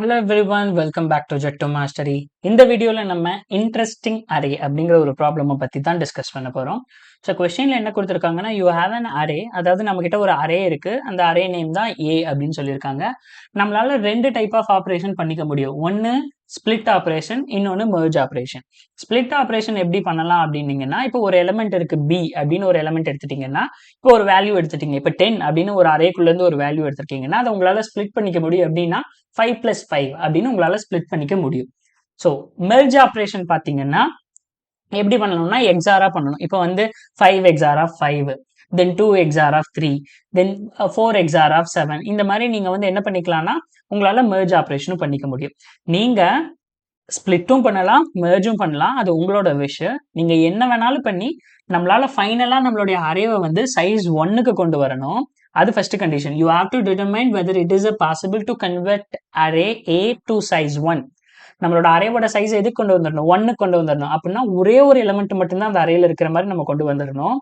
Hello everyone, welcome back to Jet to Mastery. இந்த வீடியோல நம்ம இன்ட்ரெஸ்டிங் அரே அப்படிங்கிற ஒரு ப்ராப்ளமை பத்தி தான் டிஸ்கஸ் பண்ண போறோம். ஸோ கொஸ்டின்ல என்ன கொடுத்துருக்காங்கன்னா, யூ ஹேவ் அன் அரே, அதாவது நம்ம கிட்ட ஒரு அரே இருக்கு, அந்த அரே நேம் தான் ஏ அப்படின்னு சொல்லியிருக்காங்க. நம்மளால ரெண்டு டைப் ஆஃப் ஆப்ரேஷன் பண்ணிக்க முடியும். ஒன்னு ஸ்பிளிட் ஆப்ரேஷன், இன்னொன்னு மெர்ஜ் ஆப்ரேஷன். ஸ்பிளிட் ஆப்ரேஷன் எப்படி பண்ணலாம் அப்படின்னீங்கன்னா, இப்போ ஒரு எலிமெண்ட் இருக்கு பி அப்படின்னு ஒரு எலிமெண்ட் எடுத்துட்டீங்கன்னா, இப்போ ஒரு வேல்யூ எடுத்துட்டீங்க, இப்போ 10 அப்படின்னு ஒரு அரேக்குள்ள இருந்து ஒரு வேல்யூ எடுத்துருக்கீங்கன்னா, அதை உங்களால ஸ்பிளிட் பண்ணிக்க முடியும் எப்படின்னா 5 plus 5 அப்படின்னு உங்களால ஸ்பிளிட் பண்ணிக்க முடியும். ஸோ மெர்ஜ் ஆப்ரேஷன் பார்த்தீங்கன்னா எப்படி பண்ணணும்னா எக்ஸாரா பண்ணணும். இப்போ வந்து 5 XOR of 5, then 2 XOR of 3, then 4 XOR of 7, இந்த மாதிரி நீங்க வந்து என்ன பண்ணிக்கலாம்னா உங்களால மெர்ஜ் ஆப்ரேஷனும் பண்ணிக்க முடியும். நீங்க ஸ்பிளிட்டும் பண்ணலாம், மெர்ஜும் பண்ணலாம், அது உங்களோட விஷ். நீங்க என்ன வேணாலும் பண்ணி நம்மளால ஃபைனலா நம்மளுடைய அரேவை வந்து சைஸ் 1க்கு கொண்டு வரணும். அது first condition. You have to determine whether it is possible to convert array A to size 1. நம்மளோட அரேவோட சைஸ் எதுக்கு கொண்டு வந்துடணும்? 1க்கு கொண்டு வந்துடணும். அப்படின்னா ஒரே ஒரு எலிமெண்ட் மட்டும்தான் அந்த அரேல இருக்கிற மாதிரி நம்ம கொண்டு வந்துடணும்.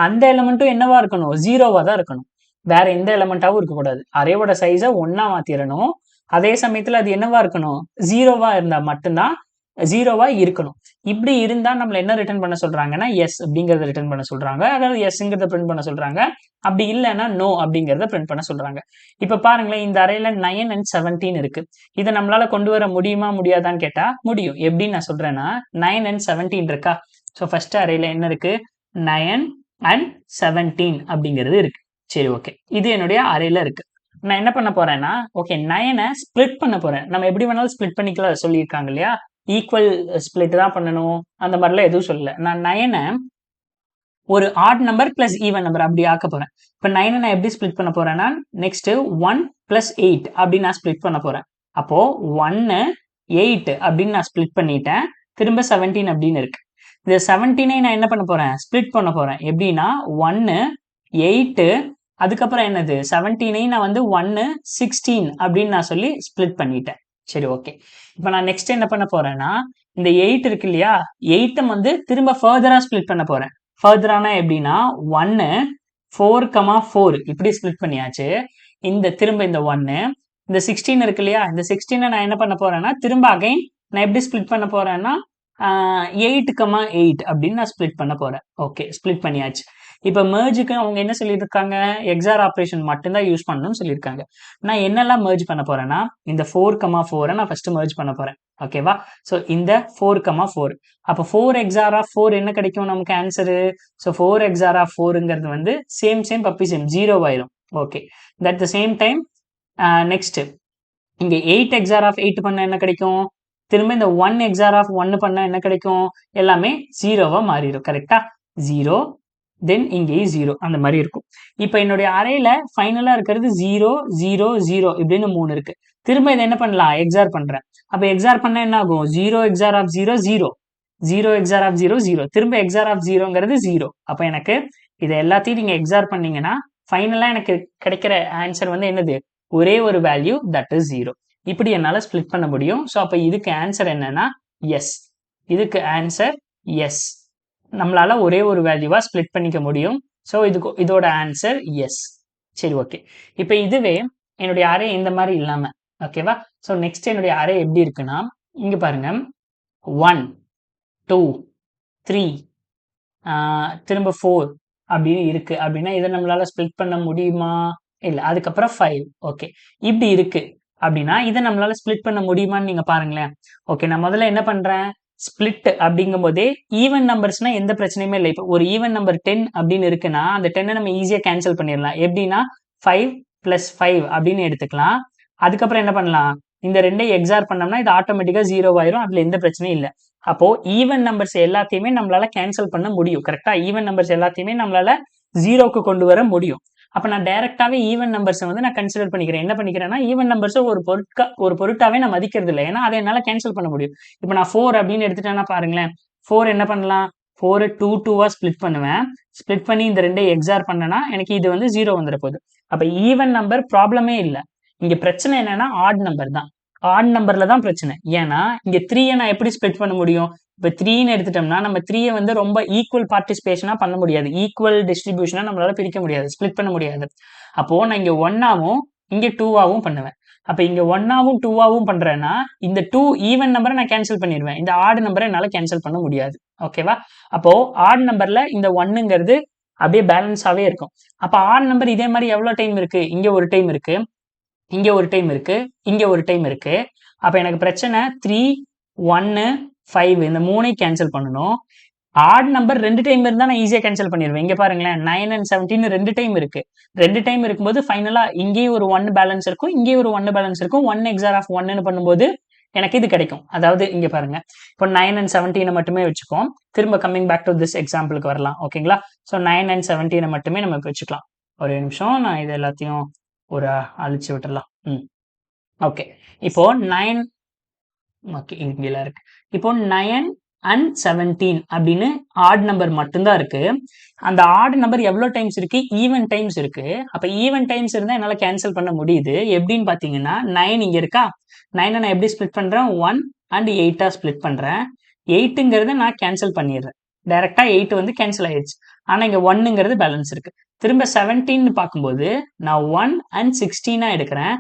அந்த எலிமெண்ட்டும் என்னவா இருக்கணும்? 0வா தான் இருக்கணும். வேற எந்த எலிமெண்டாவும் இருக்கக்கூடாது. அரேவோட சைஸை 1ஆ மாத்திரணும். அதே சமயத்துல அது என்னவா இருக்கணும்? 0வா இருந்தா மட்டும்தான் 0வா இருக்கணும். இப்படி இருந்தா நம்மள என்ன ரிட்டர்ன் பண்ண சொல்றாங்கன்னா எஸ் அப்படிங்கறத ரிட்டர்ன் பண்ண சொல்றாங்க. அதாவது எஸ்ங்கிறத பிரிண்ட் பண்ண சொல்றாங்க. அப்படி இல்லைன்னா நோ அப்படிங்கறத பிரிண்ட் பண்ண சொல்றாங்க. இப்ப பாருங்களேன், இந்த அரேல 9 and 17 இருக்கு. இதை நம்மளால கொண்டு வர முடியுமா முடியாதான்னு கேட்டா முடியும். எப்படின்னு நான் சொல்றேன்னா 9 and 17 இருக்கா. ஸோ ஃபர்ஸ்ட் அரேல என்ன இருக்கு? 9 and 17 அப்படிங்கிறது இருக்கு. சரி, ஓகே, இது என்னுடைய அரேல இருக்கு. நான் என்ன பண்ண போறேன்னா, ஓகே, 9 ஸ்பிளிட் பண்ண போறேன். நம்ம எப்படி வேணாலும் ஸ்பிளிட் பண்ணிக்கலாம் சொல்லியிருக்காங்க இல்லையா? ஈக்குவல் ஸ்பிளிட் தான் பண்ணணும், அந்த மாதிரிலாம் எதுவும் சொல்லல. நான் 9 ஒரு add number plus even number அப்படி ஆக்க போறேன். இப்போ 9 நான் எப்படி ஸ்பிளிட் பண்ண போறேன்னா, நெக்ஸ்ட் 1 + 8 அப்படின்னு நான் ஸ்பிளிட் பண்ண போறேன். அப்போ 1 8 அப்படின்னு நான் ஸ்பிளிட் பண்ணிட்டேன். திரும்ப 17 அப்படின்னு இருக்கு. இந்த 17ஐ நான் என்ன பண்ண போறேன்? ஸ்பிளிட் பண்ண போறேன். எப்படின்னா 1 8, அதுக்கப்புறம் என்னது 17ஐ நான் வந்து 1 16 அப்படின்னு நான் சொல்லி ஸ்பிளிட் பண்ணிட்டேன். சரி, ஓகே. இப்போ நான் நெக்ஸ்ட் என்ன பண்ண போறேன்னா, இந்த 8 இருக்கு இல்லையா, 8 வந்து திரும்ப ஃபர்தரா ஸ்பிளிட் பண்ண போறேன். ஃபர்தரானா எப்படின்னா 1 4, இப்படி ஸ்பிளிட் பண்ணியாச்சு. திரும்ப இந்த 1, இந்த 16 இருக்கு இல்லையா, இந்த 16 நான் என்ன பண்ண போறேன்னா திரும்ப அகைன் நான் எப்படி ஸ்பிளிட் பண்ண போறேன்னா 8, அப்படின்னு நான் ஸ்பிளிட் பண்ண போறேன். ஓகே, ஸ்பிளிட் பண்ணியாச்சு. இப்ப மெர்ஜுக்கு அவங்க என்ன சொல்லியிருக்காங்க? எக்ஸார் ஆப்ரேஷன் மட்டும்தான் யூஸ் பண்ணணும்னு சொல்லியிருக்காங்க. நான் என்னெல்லாம் மெர்ஜ் பண்ண போறேன்னா, இந்த 4, 4 நான் ஃபர்ஸ்ட் மெர்ஜ் பண்ண போறேன். ஓகேவா? ஸோ இந்த 4, 4, அப்போ 4 XOR of 4 என்ன கிடைக்கும் நமக்கு ஆன்சரு? ஸோ 4 XOR of 4ங்கிறது வந்து சேம் பப்பி சேம் 0 ஆயிரும். Okay, that the same time next இங்க 8 XOR of 8 பண்ண என்ன கிடைக்கும்? திரும்ப இந்த 1 XOR of 1 பண்ண என்ன கிடைக்கும்? எல்லாமே 0வா மாறிடும். கரெக்டா? 0, தென் இங்கேயும் 0, அந்த மாதிரி இருக்கும். இப்ப என்னுடைய அரேல ஃபைனலா இருக்கிறது 0 0 0 இப்படின்னு 3 இருக்கு. திரும்ப இதை என்ன பண்ணலாம்? எக்ஸார் பண்றேன். அப்ப எக்ஸார் பண்ண என்ன ஆகும்? 0 XOR of 0 0, 0 XOR of 0 0, திரும்ப XOR of 0ங்கிறது 0. அப்ப எனக்கு இதை எல்லாத்தையும் நீங்க எக்ஸார் பண்ணீங்கன்னா ஃபைனலா எனக்கு கிடைக்கிற ஆன்சர் வந்து என்னது? ஒரே ஒரு வேல்யூ, தட் இஸ் 0. இப்படி என்னால ஸ்பிளிட் பண்ண முடியும். ஸோ அப்ப இதுக்கு ஆன்சர் என்னன்னா எஸ். இதுக்கு ஆன்சர் எஸ். நம்மளால ஒரே ஒரு வேல்யூவா ஸ்பிளிட் பண்ணிக்க முடியும். ஸோ இதோட ஆன்சர் எஸ். சரி, ஓகே. இப்போ இதுவே என்னுடைய அரே இந்த மாதிரி இல்லாம, ஓகேவா? ஸோ நெக்ஸ்ட் என்னுடைய அரே எப்படி இருக்குன்னா, இங்க பாருங்க, 1 2 3 திரும்ப 4 அப்படின்னு இருக்கு. அப்படின்னா இதை நம்மளால ஸ்பிளிட் பண்ண முடியுமா? இல்ல. அதுக்கப்புறம் 5. ஓகே, இப்படி இருக்கு அப்படின்னா இதை நம்மளால ஸ்பிளிட் பண்ண முடியுமான்னு நீங்க பாருங்களேன். ஓகே, நான் முதல்ல என்ன பண்றேன்? ஸ்பிளிட் அப்படிங்கும் போதே ஈவன் நம்பர்ஸ்னா எந்த பிரச்சனையுமே இல்லை. இப்போ ஒரு ஈவன் நம்பர் 10 அப்படின்னு இருக்குன்னா அந்த 10 நம்ம ஈஸியா கேன்சல் பண்ணிடலாம். எப்படின்னா 5 + 5 அப்படின்னு எடுத்துக்கலாம். அதுக்கப்புறம் என்ன பண்ணலாம்? இந்த ரெண்டையும் எக்ஸார் பண்ணோம்னா இது ஆட்டோமேட்டிக்கா 0 ஆயிரும். அதுல எந்த பிரச்சனையும் இல்லை. அப்போ ஈவன் நம்பர்ஸ் எல்லாத்தையுமே நம்மளால கேன்சல் பண்ண முடியும். கரெக்டா? ஈவன் நம்பர்ஸ் எல்லாத்தையுமே நம்மளால 0க்கு கொண்டு வர முடியும். அப்ப நான் டைரக்டாவே ஈவன் நம்பர்ஸ் வந்து நான் கன்சிடர் பண்ணிக்கிறேன். என்ன பண்ணிக்கிறேன்னா ஈவன் நம்பர்ஸ் ஒரு பொருட்டாவே நான் மதிக்கிறது இல்லை. ஏன்னா அதை என்னால கேன்சல் பண்ண முடியும். இப்போ நான் 4 அப்படின்னு எடுத்துட்டேன்னா பாருங்களேன், 4 என்ன பண்ணலாம்? 4 2 2வா ஸ்பிளிட் பண்ணுவேன். ஸ்பிளிட் பண்ணி இந்த ரெண்டையும் எக்ஸார் பண்ணனா எனக்கு இது வந்து 0 வந்துட போகுது. அப்ப ஈவன் நம்பர் ப்ராப்ளமே இல்லை. இங்க பிரச்சனை என்னன்னா ஆட் நம்பர் தான். ஆட் நம்பர்ல தான் பிரச்சனை. ஏன்னா இங்க 3 நான் எப்படி ஸ்பிளிட் பண்ண முடியும்? இப்போ 3ன்னு எடுத்துட்டோம்னா நம்ம 3 வந்து ரொம்ப ஈக்குவல் பார்ட்டிசிபேஷனா பண்ண முடியாது. ஈக்குவல் டிஸ்ட்ரிபியூஷனா நம்மளால பிரிக்க முடியாது, ஸ்பிளிட் பண்ண முடியாது. அப்போ நான் இங்க 1ஆவும் இங்க 2ஆவும் பண்ணுவேன். அப்ப இங்க 1ஆவும் 2ஆவும் பண்றேன்னா இந்த 2 ஈவன் நம்பரை நான் கேன்சல் பண்ணிடுவேன். இந்த ஆட் நம்பரை என்னால கேன்சல் பண்ண முடியாது. ஓகேவா? அப்போ ஆட் நம்பர்ல இந்த 1ங்கிறது அப்படியே பேலன்ஸாவே இருக்கும். அப்ப ஆட் நம்பர் இதே மாதிரி எவ்வளவு டைம் இருக்கு? இங்க ஒரு டைம் இருக்கு, இங்க ஒரு டைம் இருக்கு, இங்க ஒரு டைம் இருக்கு. அப்ப எனக்கு பிரச்சனை 3, 1, 5 இந்த 3ஐயும் கேன்சல் பண்ணணும். ஆட் நம்பர் 2 டைம் இருந்தா நான் ஈஸியா கேன்சல் பண்ணிடுவேன். இங்க பாருங்களேன் 9 and 17 2 டைம் இருக்கு. 2 டைம் இருக்கும்போது ஃபைனலா இங்கேயும் ஒரு 1 பேலன்ஸ் இருக்கும், இங்கேயும் ஒரு 1 பேலன்ஸ் இருக்கும். 1 XOR of 1ன்னு பண்ணும்போது எனக்கு இது கிடைக்கும். அதாவது இங்க பாருங்க, இப்போ 9 and 17 மட்டுமே வச்சுக்கோம். திரும்ப கம்மிங் பேக் டு திஸ் எக்ஸாம்பிளுக்கு வரலாம். ஓகேங்களா? ஸோ 9 and 17 மட்டுமே நம்ம வச்சுக்கலாம். ஒரு நிமிஷம், நான் இது எல்லாத்தையும் ஒரு அழிச்சு விட்டுறலாம். ஓகே. இப்போ 9 ஓகே இங்கல இருக்கு. இப்போ 9 and 17 அப்படின்னு ஆட் நம்பர் மட்டும்தான் இருக்கு. அந்த ஆட் நம்பர் எவ்வளவு டைம்ஸ் இருக்கு? ஈவன் டைம்ஸ் இருக்கு. அப்ப ஈவன் டைம்ஸ் இருந்தா என்னால கேன்சல் பண்ண முடியுது. எப்படின்னு பாத்தீங்கன்னா 9 இங்க இருக்கா, 9 நான் எப்படி ஸ்பிளிட் பண்றேன்? 1 and 8 ஸ்பிளிட் பண்றேன். 8ங்கிறத நான் கேன்சல் பண்ணிடுறேன். டைரக்டா 8 வந்து கேன்சல் ஆயிடுச்சு. ஆனா இங்க 1ங்கிறது பேலன்ஸ் இருக்கு. திரும்ப 17 பார்க்கும்போது நான் 1 and 16 எடுக்கிறேன்.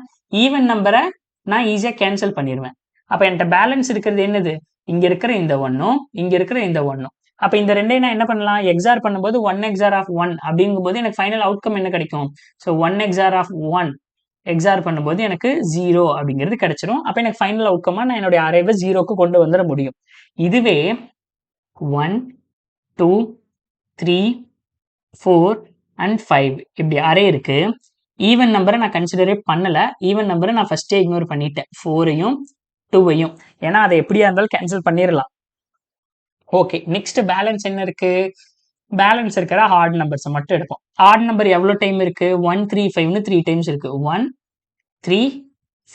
ஈவன் நம்பரை நான் ஈஸியா கேன்சல் பண்ணிடுவேன். அப்ப என்கிட்ட பேலன்ஸ் இருக்கிறது என்னது? இங்க இருக்கிற இந்த 1ம் இங்க இருக்கிற இந்த 1ம். அப்ப இந்த ரெண்டையும் நான் என்ன பண்ணலாம்? எக்ஸார் பண்ணும்போது 1 XOR of 1 அப்படிங்கும்போது எனக்கு ஃபைனல் அவுட்கம் என்ன கிடைக்கும்? ஸோ 1 XOR of 1 எக்ஸார் பண்ணும்போது எனக்கு 0 அப்படிங்கிறது கிடைச்சிரும். அப்ப எனக்கு ஃபைனல் அவுட்கமா நான் என்னுடைய அரேவை 0க்கு கொண்டு வந்துட முடியும். இதுவே 1, 2, 3, 4 and 5 இப்படி அரே இருக்கு. ஈவன் நம்பரை நான் கன்சிடரே பண்ணல. ஈவன் நம்பரை நான் ஃபர்ஸ்டே இக்னோர் பண்ணிட்டேன். 4ஐயும் 2ஐயும். ஏன்னா அதை எப்படியா இருந்தாலும் கேன்சல் பண்ணிடலாம். ஓகே, நெக்ஸ்ட் பேலன்ஸ் என்ன இருக்கு? பேலன்ஸ் இருக்கிற ஆட் நம்பர்ஸ் மட்டும் எடுப்போம். ஆட் நம்பர் எவ்வளவு டைம் இருக்கு? 1, 3, 5ன்னு 3 டைம்ஸ் இருக்கு. 1, 3,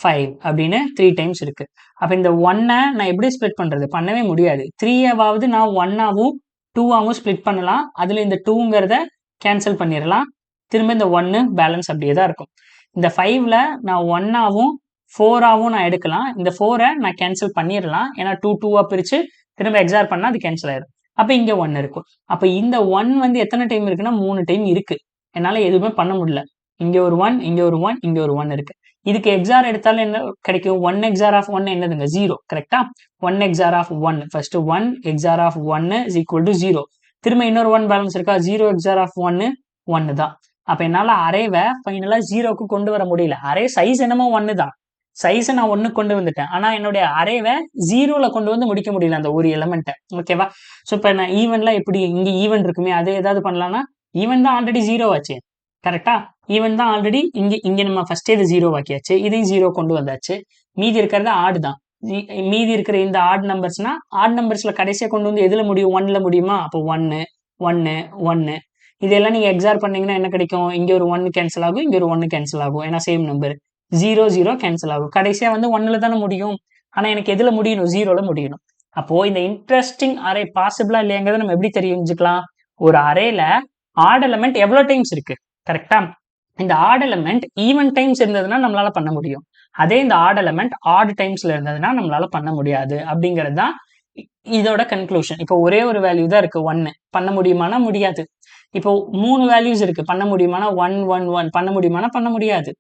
5 அப்படின்னு 3 டைம்ஸ் இருக்கு. அப்ப இந்த 1 நான் எப்படி ஸ்ப்ளிட் பண்றது? பண்ணவே முடியாது. 3ஆவது நான் 1ஆவும் 2ஆவும் ஸ்ப்ளிட் பண்ணலாம். அதுல இந்த 2ங்கிறத கேன்சல் பண்ணிடலாம். திரும்ப இந்த 1 பேலன்ஸ் அப்படியே தான் இருக்கும். இந்த 5ல நான் 1ஆவும் 4ஆவும் நான் எடுக்கலாம். இந்த 4ஐ நான் கேன்சல் பண்ணிடலாம். ஏன்னா 2 2ஆ பிரிச்சு திரும்ப எக்ஸார் பண்ணா அது கேன்சல் ஆயிடும். அப்ப இங்க 1 இருக்கும். அப்ப இந்த 1 வந்து எத்தனை டைம் இருக்குன்னா 3 டைம் இருக்கு. என்னால எதுவுமே பண்ண முடியல. இங்க ஒரு 1, இங்க ஒரு 1, இங்க ஒரு 1 இருக்கு. இதுக்கு எக்ஸார் எடுத்தாலும் என்ன கிடைக்கும்? 1 XOR of 1 என்னதுங்க? 0. கரெக்டா? 1 XOR of 1 first 1 XOR of 1 is equal to 0. திரும்ப இன்னொரு 1 பேலன்ஸ் இருக்கா? 0 XOR of 1 1 தான். அப்ப என்னால அரேவை ஃபைனலா 0க்கு கொண்டு வர முடியல. அரே சைஸ் என்னமோ 1 தான். சைஸை நான் 1க்கு கொண்டு வந்துட்டேன். ஆனா என்னுடைய அரேவை 0ல கொண்டு வந்து முடிக்க முடியல அந்த ஒரு எலமெண்ட்டை. ஓகேவா? ஸோ இப்போ நான் ஈவன்ல எப்படி இங்க ஈவன் இருக்குமே அது ஏதாவது பண்ணலாம்னா, ஈவன் தான் ஆல்ரெடி 0 ஆச்சு. கரெக்டா? ஈவன் தான் ஆல்ரெடி இங்க நம்ம ஃபர்ஸ்டே இது 0 ஆக்கியாச்சு. இதையும் 0 கொண்டு வந்தாச்சு. மீதி இருக்கிறது ஆட் தான். மீதி இருக்கிற இந்த ஆட் நம்பர்ஸ்னா ஆட் நம்பர்ஸ்ல கடைசியா கொண்டு வந்து எதுல முடியும்? 1ல முடியுமா? அப்போ 1 1 1 இதெல்லாம் நீங்க எக்ஸார் பண்ணீங்கன்னா என்ன கிடைக்கும்? இங்க ஒரு 1 கேன்சல் ஆகும், இங்க ஒரு 1 கேன்சல் ஆகும். ஏன்னா சேம் நம்பர். 0 0 கேன்சல் ஆகும். கடைசியா வந்து 1ல தானே முடியும். ஆனா எனக்கு எதுல முடியணும்? 0ல முடியணும். அப்போ இந்த இன்ட்ரெஸ்டிங் அரே பாசிபிளா இல்லையாங்கிறத நம்ம எப்படி தெரிஞ்சுக்கலாம்? ஒரு அரேல ஆட் எலமெண்ட் எவ்வளவு டைம்ஸ் இருக்கு? கரெக்டா? இந்த ஆட் எலமெண்ட் ஈவன் டைம்ஸ் இருந்ததுன்னா நம்மளால பண்ண முடியும். அதே இந்த ஆட் எலமெண்ட் ஆட் டைம்ஸ்ல இருந்ததுன்னா நம்மளால பண்ண முடியாது. அப்படிங்கிறது தான் இதோட கன்க்ளூஷன். இப்போ ஒரே ஒரு வேல்யூ தான் இருக்கு 1. பண்ண முடியுமானா முடியாது. இப்போ 3 வேல்யூஸ் இருக்கு. பண்ண முடியுமானா 1 1 1 பண்ண முடியுமானா பண்ண முடியாது.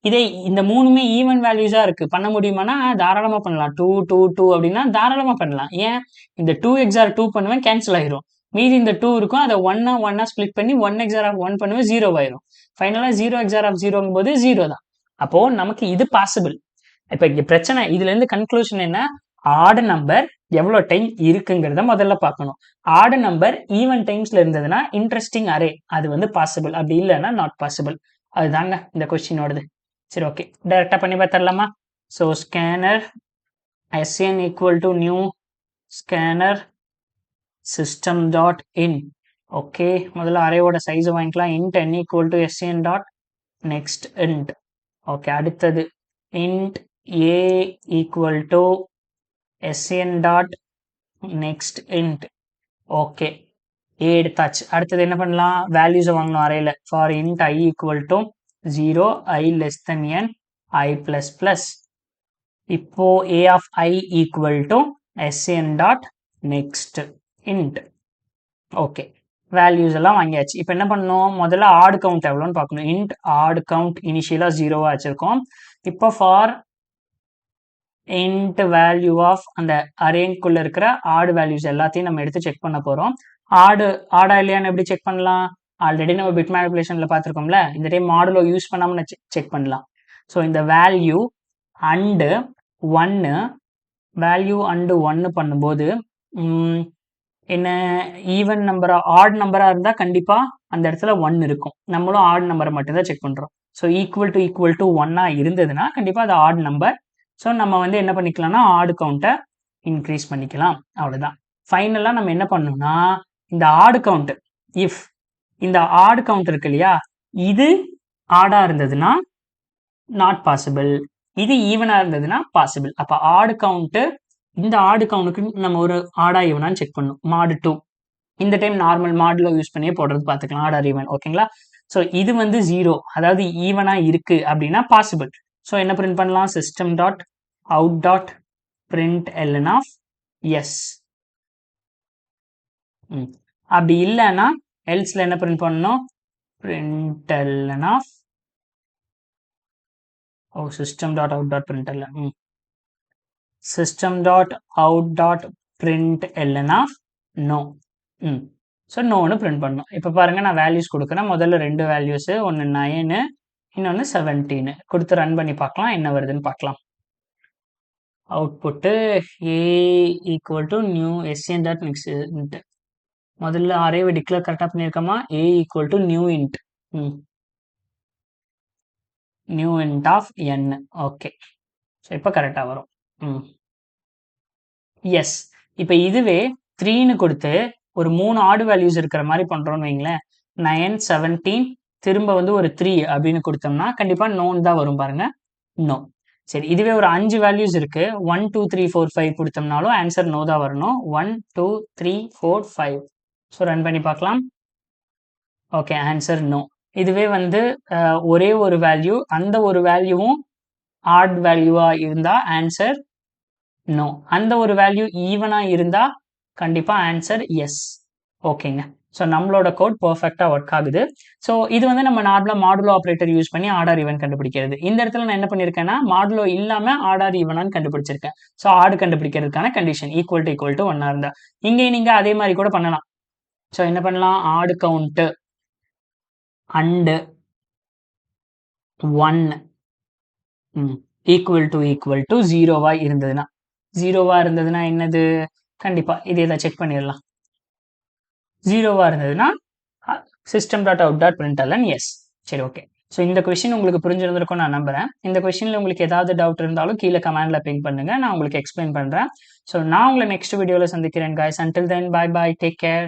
இதே இந்த 3மே ஈவன் வேல்யூஸா இருக்கு. பண்ண முடியுமானா தாராளமா பண்ணலாம். 2 2 2 அப்படின்னா தாராளமா பண்ணலாம். ஏன்? இந்த 2 XOR 2 பண்ணுவேன், கேன்சல் ஆயிரும். மீதி இந்த 2 இருக்கும். அதை 1 ஸ்பிளிட் பண்ணி 1 XOR of 1 பண்ணுவேன், 0 ஆயிரும். ஃபைனலா 0 XOR of 0ங்கும் போது 0 தான். அப்போ நமக்கு இது பாசிபிள். இப்ப இங்க பிரச்சனை இதுல இருந்து கன்க்ளூஷன் என்ன? ஆட் நம்பர் எவ்வளவு டைம் இருக்குங்கிறத முதல்ல பார்க்கணும். ஆட் நம்பர் ஈவன் டைம்ஸ்ல இருந்ததுன்னா இன்ட்ரெஸ்டிங் அரே அது வந்து பாசிபிள். அப்படி இல்லைன்னா நாட் பாசிபிள். அதுதாங்க இந்த கொஸ்டினோடது. சரி, ஓகே, டைரக்டா பண்ணி பார்த்துடலாமா? So scanner sn equal to new scanner system dot in. Okay, முதல்ல அரேவோட சைஸ் வாங்கிக்கலாம். int n equal to sn dot next int. Okay, அடுத்தது int a equal to sn dot next int. Okay, a எடுத்தாச்சு. அடுத்தது என்ன பண்ணலாம்? Values வாங்கணும் அரேல. for int I equal to 0, I less than n, I plus plus. இப்போ a of I equal to sn dot next int. Okay, values எல்லாம் வாங்கியாச்சு. இப்போ என்ன பண்ணணும்? முதல்ல ஆட் கவுண்ட் எவ்வளோன்னு பார்க்கணும். int ஆட் கவுண்ட் இனிஷியலா 0வா வச்சிருக்கோம். இப்போ ஃபார் int வேல்யூ ஆஃப் அந்த அரேக்குள்ள இருக்கிற ஆட் வேல்யூஸ் எல்லாத்தையும் நம்ம எடுத்து செக் பண்ண போறோம். ஆடா இல்லையான்னு எப்படி செக் பண்ணலாம்? ஆல்ரெடி நம்ம பிட் மேனிபுலேஷன்ல பார்த்துருக்கோம்ல, இந்த டைம் மாடுலோ யூஸ் பண்ணாம செக் பண்ணலாம். ஸோ இந்த வேல்யூ அண்டு ஒன்னு வேல்யூ அண்டு ஒன்னு பண்ணும்போது என்ன ஈவன் நம்பரா ஆட் நம்பரா இருந்தா கண்டிப்பா அந்த இடத்துல ஒன் இருக்கும். நம்மளும் ஆட் நம்பரை மட்டும்தான் செக் பண்றோம். ஸோ ஈக்குவல் டு ஒன்னா இருந்ததுன்னா கண்டிப்பா அது ஆட் நம்பர். ஸோ நம்ம வந்து என்ன பண்ணிக்கலாம்னா ஆடு கவுண்ட்டை இன்க்ரீஸ் பண்ணிக்கலாம். அவ்வளோதான். ஃபைனலாக நம்ம என்ன பண்ணணும்னா இந்த ஆடு கவுண்ட் இஃப் இந்த ஆடு கவுண்ட் இருக்கு இல்லையா, இது ஆடா இருந்ததுன்னா நாட் பாசிபிள், இது ஈவனா இருந்ததுன்னா பாசிபிள். அப்ப ஆடு கவுண்ட் இந்த ஆடு கவுண்ட்டுக்கு நம்ம ஒரு ஆடா ஈவனான்னு செக் பண்ணணும். மாடு 2 இந்த டைம் நார்மல் மாடுல யூஸ் பண்ணியே போடுறது பார்த்துக்கலாம். Odd or even. ஓகேங்களா? ஸோ இது வந்து 0, அதாவது ஈவனா இருக்கு அப்படின்னா பாசிபிள். ஸோ என்ன பிரிண்ட் பண்ணலாம்? System dot out dot println of s. அப்படி இல்லைன்னா எல்ஸ்ல என்ன பிரிண்ட் பண்ணணும்? Println of system dot out dot println system dot out dot println of no. So நோன்னு பிரிண்ட் பண்ணணும். இப்போ பாருங்க நான் வேல்யூஸ் கொடுக்குறேன். முதல்ல 2 வேல்யூஸ், ஒன்று 9 இன்னொன்று 17 கொடுத்து ரன் பண்ணி பார்க்கலாம் என்ன வருதுன்னு பார்க்கலாம். Output A equal to new SN dot next. முதல்ல அரேவை டிக்ளேர் கரெக்டாக பண்ணியிருக்கோமா? A equal to new int new int of N. Okay, so இப்போ கரெக்டாக வரும். எஸ். இப்போ இதுவே 3ன்னு கொடுத்து ஒரு 3 ஆடு வேல்யூஸ் இருக்கிற மாதிரி பண்ணுறோன்னு வைங்களேன். 9 17 திரும்ப வந்து ஒரு 3 அப்படின்னு கொடுத்தோம்னா கண்டிப்பாக நோன் தான் வரும் பாருங்க. நோ. சரி, இதுவே ஒரு 5 வேல்யூஸ் இருக்கு, 1 2 3 4 5 கொடுத்தோம்னாலும் ஆன்சர் நோ தான் வரணும். 1 2 3 4 5. ஸோ ரன் பண்ணி பார்க்கலாம். Okay, answer no. இதுவே வந்து ஒரே ஒரு வேல்யூ, அந்த ஒரு வேல்யூவும் ஆட் வேல்யூவா இருந்தா ஆன்சர் நோ. அந்த ஒரு வேல்யூ ஈவனா இருந்தா கண்டிப்பா ஆன்சர் எஸ். ஓகேங்க. ஸோ நம்மளோட கோட் பர்ஃபெக்டா ஒர்க் ஆகுது. ஸோ இது வந்து நம்ம நார்மலா மாடுலோ ஆப்ரேட்டர் யூஸ் பண்ணி ஆர்டர் ஈவன் கண்டுபிடிக்கிறது. இந்த இடத்துல நான் என்ன பண்ணிருக்கேன்னா மாடுலோ இல்லாம ஆர்டர் ஈவனான்னு கண்டுபிடிச்சிருக்கேன். ஸோ ஆடு கண்டுபிடிக்கிறதுக்கான கண்டிஷன் ஈக்குவல் டு ஒன்னா இருந்தா. இங்கே நீங்க அதே மாதிரி கூட பண்ணலாம். ஸோ என்ன பண்ணலாம்? ஆடு கவுண்ட் அண்டு 1 ஈக்குவல் டு 0வா இருந்ததுன்னா, 0வா இருந்ததுன்னா என்னது? கண்டிப்பா இதே தான் செக் பண்ணிடலாம். 0வா இருந்ததுன்னா system dot out dot println s. சரி, ஓகே. ஸோ இந்த கொஸ்டின் உங்களுக்கு புரிஞ்சிருந்திருக்கும் நான் நம்புறேன். இந்த கொஸ்டின்ல உங்களுக்கு ஏதாவது டவுட் இருந்தாலும் கீழே கமெண்ட்ல பிங் பண்ணுங்க, நான் உங்களுக்கு எக்ஸ்பிளைன் பண்றேன். ஸோ நான் உங்களை நெக்ஸ்ட் வீடியோல சந்திக்கிறேன் guys. Until then, bye bye, take care.